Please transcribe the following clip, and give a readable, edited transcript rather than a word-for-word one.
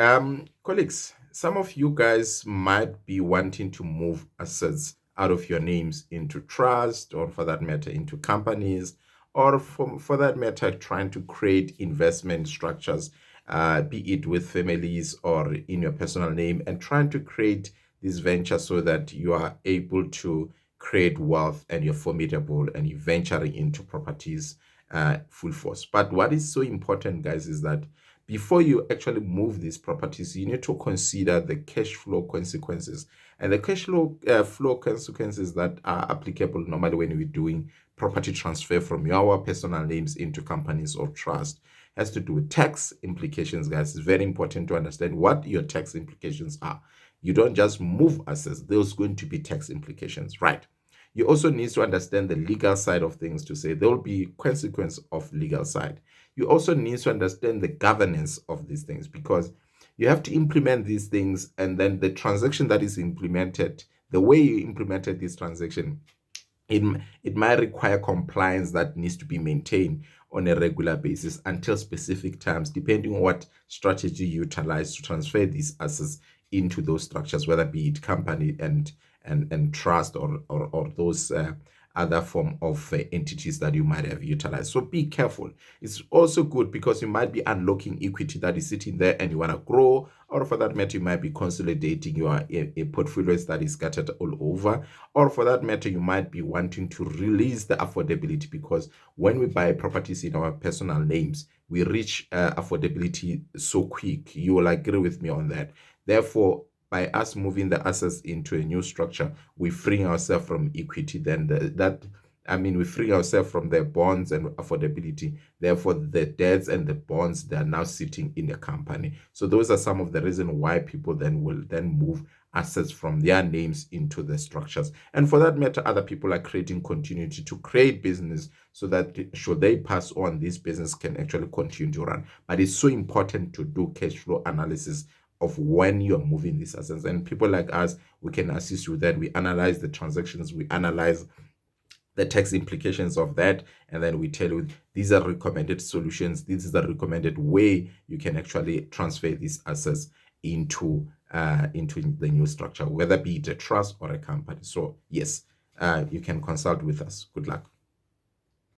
Colleagues, some of you guys might be wanting to move assets out of your names into trust, or for that matter, into companies, or for that matter, trying to create investment structures, be it with families or in your personal name, and trying to create this venture so that you are able to create wealth and you're formidable and you're venturing into properties full force. But what is so important, guys, is that before you actually move these properties, you need to consider the cash flow consequences. And the cash flow consequences that are applicable normally when we're doing property transfer from your personal names into companies or trust has to do with tax implications, guys. It's very important to understand what your tax implications are. You don't just move assets, there's going to be tax implications, right? You also need to understand the legal side of things to say there will be consequence of legal side. You also need to understand the governance of these things because you have to implement these things, and then the transaction that is implemented, the way you implemented this transaction, it, it might require compliance that needs to be maintained on a regular basis until specific times, depending on what strategy you utilize to transfer these assets into those structures, whether be it company and trust or those other form of entities that you might have utilized. So be careful. It's also good because you might be unlocking equity that is sitting there and you want to grow, or for that matter, you might be consolidating your a portfolios that is scattered all over, or for that matter, you might be wanting to release the affordability because when we buy properties in our personal names, we reach affordability so quick. You will agree with me on that. Therefore, by us moving the assets into a new structure, we free ourselves from equity. Then we free ourselves from the bonds and affordability. Therefore, the debts and the bonds, they are now sitting in the company. So those are some of the reasons why people then will then move assets from their names into the structures. And for that matter, other people are creating continuity to create business so that should they pass on, this business can actually continue to run. But it's so important to do cash flow analysis of when you're moving these assets. And people like us, we can assist with that. We analyze the transactions, we analyze the tax implications of that, and then we tell you these are recommended solutions, this is the recommended way you can actually transfer these assets into the new structure, whether be it a trust or a company. So yes, you can consult with us. Good luck.